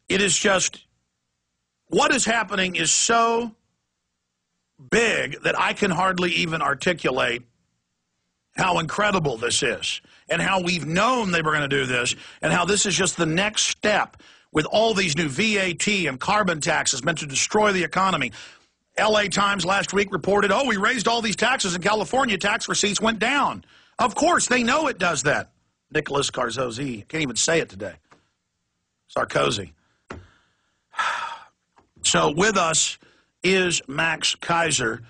It is just, what is happening is so big that I can hardly even articulate how incredible this is and how we've known they were going to do this and how this is just the next step with all these new VAT and carbon taxes meant to destroy the economy. L.A. Times last week reported, oh, we raised all these taxes in California. Tax receipts went down. Of course, they know it does that. Nicholas Carzozi. Can't even say it today. Sarkozy. So with us is Max Keiser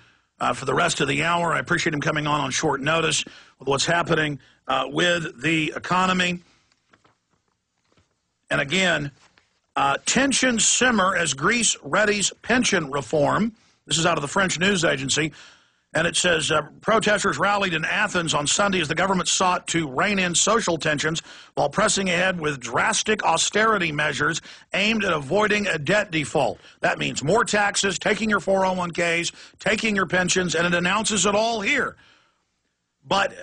for the rest of the hour. I appreciate him coming on short notice with what's happening with the economy. And again, tensions simmer as Greece readies pension reform. This is out of the French news agency. And it says, protesters rallied in Athens on Sunday as the government sought to rein in social tensions while pressing ahead with drastic austerity measures aimed at avoiding a debt default. That means more taxes, taking your 401ks, taking your pensions, and it announces it all here. But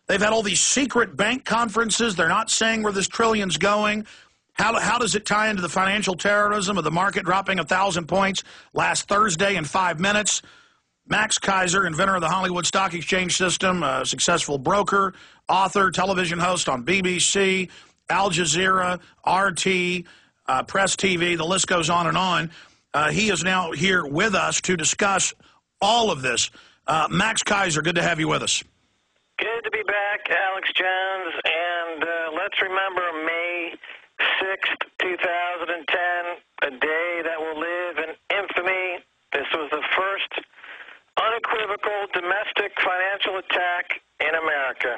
they've had all these secret bank conferences. They're not saying where this trillion's going. How does it tie into the financial terrorism of the market dropping 1,000 points last Thursday in 5 minutes? Max Keiser, inventor of the Hollywood Stock Exchange system, a successful broker, author, television host on BBC, Al Jazeera, RT, Press TV, the list goes on and on. He is now here with us to discuss all of this. Max Keiser, good to have you with us. Good to be back, Alex Jones, and let's remember May 6th, 2010, a day that will live in infamy. This was the first unequivocal domestic financial attack in America.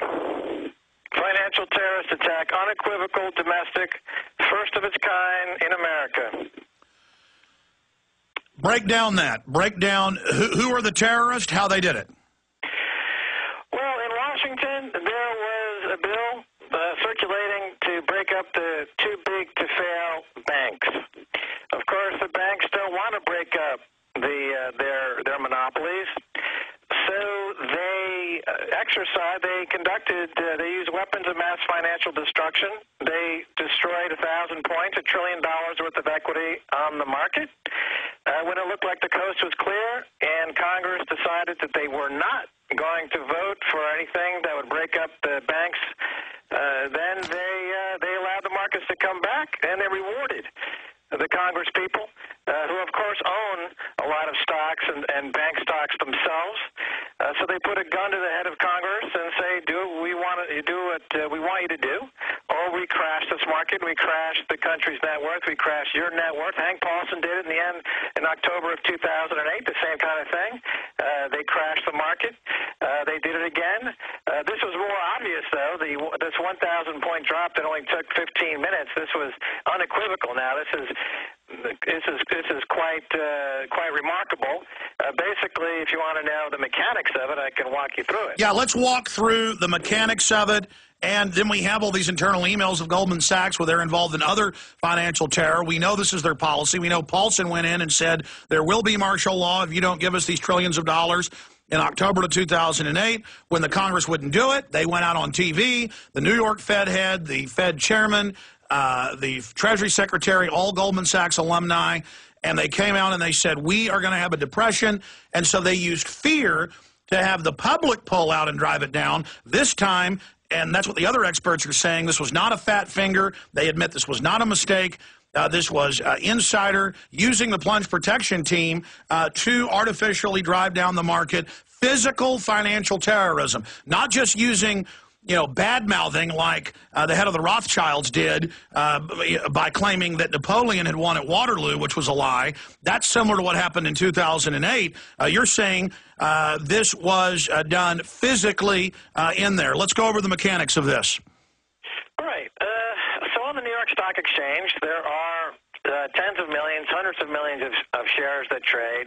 Financial terrorist attack, unequivocal, domestic, first of its kind in America. Break down that. Break down who are the terrorists, how they did it. Well, in Washington, there was a bill circulating to break up the too-big-to-fail banks. Of course, the banks don't want to break up their monopolies, so they they used weapons of mass financial destruction. They destroyed 1,000 points, $1 trillion worth of equity on the market. When it looked like the coast was clear and Congress decided that they were not going to vote for anything that would break up the banks, then they allowed the markets to come back, and they rewarded the Congress people, who of course own a lot of stocks and bank stocks themselves. So they put a gun to the head of Congress and say, do what we want you to do, or we crash this market, we crash the country's net worth, we crash your net worth. Hank Paulson did it in the end in October of 2008, the same kind of thing. They crashed the market. They did it again. This was more obvious, though. This 1,000-point drop that only took 15 minutes, this was unequivocal. Now, this is quite remarkable. Basically, if you want to know the mechanics of it, I can walk you through it. Yeah, let's walk through the mechanics of it, and then we have all these internal emails of Goldman Sachs where they're involved in other financial terror. We know this is their policy. We know Paulson went in and said there will be martial law if you don't give us these trillions of dollars. In October of 2008, when the Congress wouldn't do it, they went out on TV. The New York Fed head, the Fed chairman, the Treasury Secretary, all Goldman Sachs alumni, and they came out and they said, we are going to have a depression. And so they used fear to have the public pull out and drive it down. This time, and that's what the other experts are saying, this was not a fat finger. They admit this was not a mistake. This was insider using the Plunge protection team to artificially drive down the market. Physical financial terrorism, not just using, bad-mouthing like the head of the Rothschilds did by claiming that Napoleon had won at Waterloo, which was a lie. That's similar to what happened in 2008. You're saying this was done physically in there. Let's go over the mechanics of this. All right. So on the New York Stock Exchange, there are tens of millions, hundreds of millions of shares that trade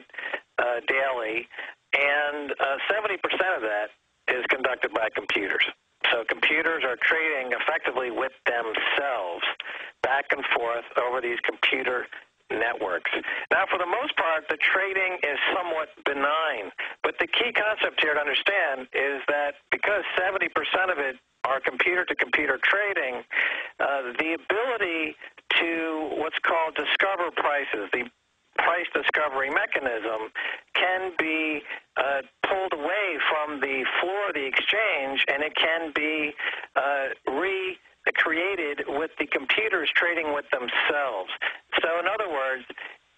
daily, and 70% of that is conducted by computers. So computers are trading effectively with themselves back and forth over these computer networks. Now, for the most part, the trading is somewhat benign. But the key concept here to understand is that because 70% of it are computer-to-computer trading, the ability to what's called discover prices. The price discovery mechanism can be pulled away from the floor of the exchange, and it can be recreated with the computers trading with themselves. So in other words,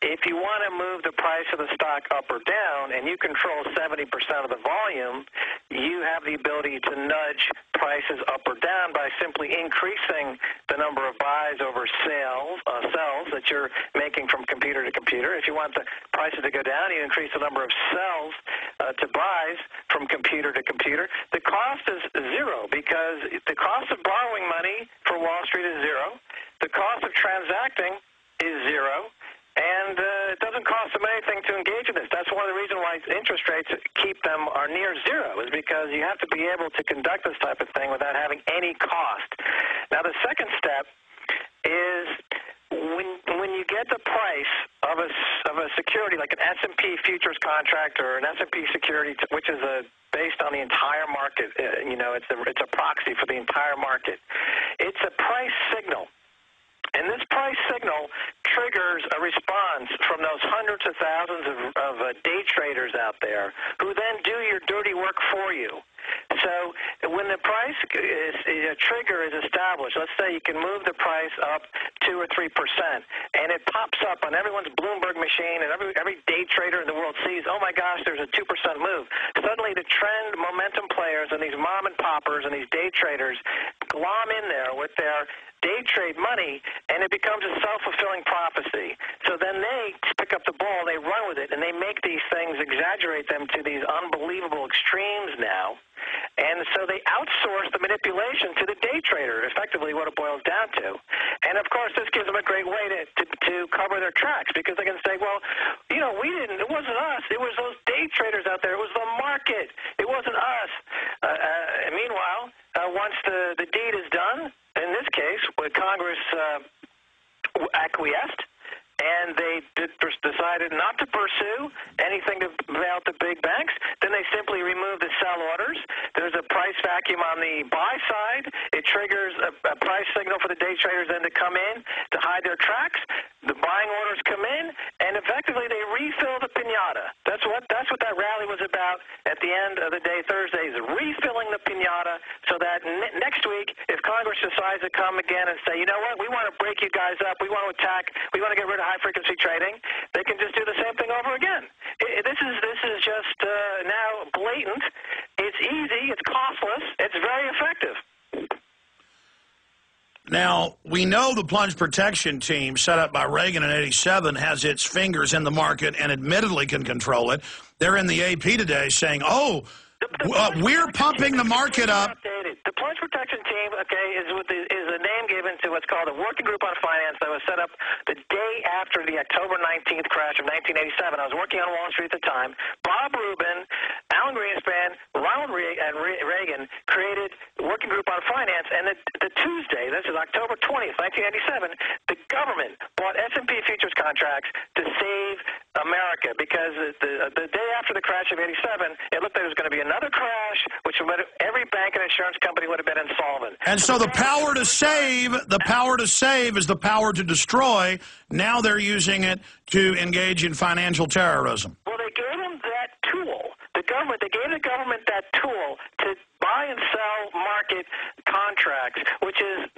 if you want to move the price of the stock up or down and you control 70% of the volume, you have the ability to nudge prices up or down by simply increasing the number of buys over sells that you're making from computer to computer. If you want the prices to go down, you increase the number of sells to buys from computer to computer. The cost is zero because the cost of borrowing money for Wall Street is zero. The cost of transacting is zero. And it doesn't cost them anything to engage in this. That's one of the reasons why interest rates are near zero, is because you have to be able to conduct this type of thing without having any cost. Now, the second step is when you get the price of a security like an S&P futures contract or an S&P security, which is based on the entire market. It's a proxy for the entire market. It's a price signal. And this price signal triggers a response from those hundreds of thousands of day traders out there who then do your dirty work for you. So when the price trigger is established, let's say you can move the price up 2 or 3%, and it pops up on everyone's Bloomberg machine, and every day trader in the world sees, oh my gosh, there's a 2% move. Suddenly the trend momentum players and these mom and poppers and these day traders glom in there with their day trade money, and it becomes a self-fulfilling prophecy. So then they pick up the ball, they run with it, and they make these things, exaggerate them to these unbelievable extremes now. And so they outsource the manipulation to the day trader, effectively what it boils down to. And, of course, this gives them a great way to cover their tracks, because they can say, well, it wasn't us. It was those day traders out there. It was the market. It wasn't us. Meanwhile, once the deed is done, in this case, when Congress acquiesced, and they decided not to pursue anything to bail out the big banks, then they simply remove the sell orders. There's a price vacuum on the buy side. It triggers a price signal for the day traders then to come in to hide their tracks. The buying orders come in, and effectively they refill the piñata. That's what that rally was about at the end of the day Thursday, is refilling the piñata so that next week, if Congress decides to come again and say, you know what, we want to break you guys up, we want to attack, we want to get rid of high-frequency trading, they can just do the same thing over again. This is just now blatant. It's easy. It's costless. It's very effective. Now, we know the Plunge Protection Team, set up by Reagan in '87, has its fingers in the market and admittedly can control it. They're in the AP today saying, we're pumping the market up. The Plunge Protection Team, is a name given to what's called a working group on finance that was set up the day after the October 19th crash of 1987. I was working on Wall Street at the time. Bob Rubin, Alan Greenspan, Ronald Reagan created a working group on finance, and the Tuesday, this is October 20th, 1987, the government bought S&P futures contracts to save America, because the day after the crash of '87, it looked like there was going to be another crash, which every bank and insurance company would have been insolvent. And so the power to save is the power to destroy. Now they're using it to engage in financial terrorism. Well, they gave them that tool. They gave the government that tool to buy and sell market contracts, which is,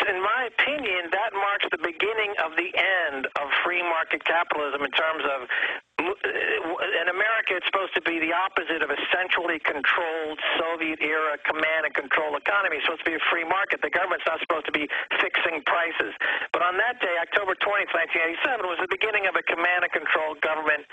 in my opinion, that marks the beginning of the end of free market capitalism in terms of, in America, it's supposed to be the opposite of a centrally controlled Soviet-era command and control economy. It's supposed to be a free market. The government's not supposed to be fixing prices. But on that day, October 20th, 1987, was the beginning of a command and control government,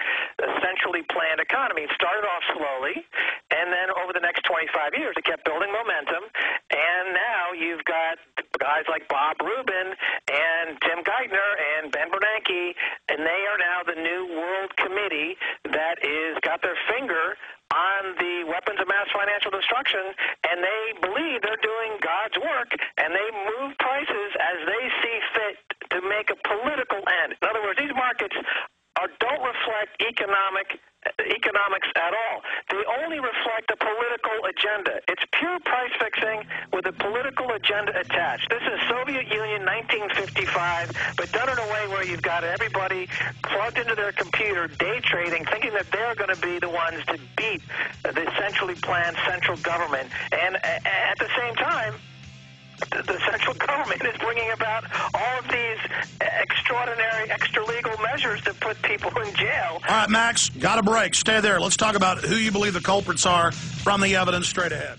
centrally planned economy. It started off slowly, and then over the next 25 years, it kept building momentum, and now you've got guys like Bob Rubin and Tim Geithner and Ben Bernanke, and they are now the new World Committee that is got their finger on the weapons of mass financial destruction, and they believe they're doing God's work, and they move prices as they see fit to make a political end. In other words, these markets don't reflect economics at all. They only reflect a political agenda. It's pure price fixing with a political political agenda attached. This is Soviet Union 1955, but done in a way where you've got everybody plugged into their computer, day trading, thinking that they're going to be the ones to beat the centrally planned central government. And at the same time, the central government is bringing about all of these extraordinary extra-legal measures to put people in jail. All right, Max, got a break. Stay there. Let's talk about who you believe the culprits are from the evidence straight ahead.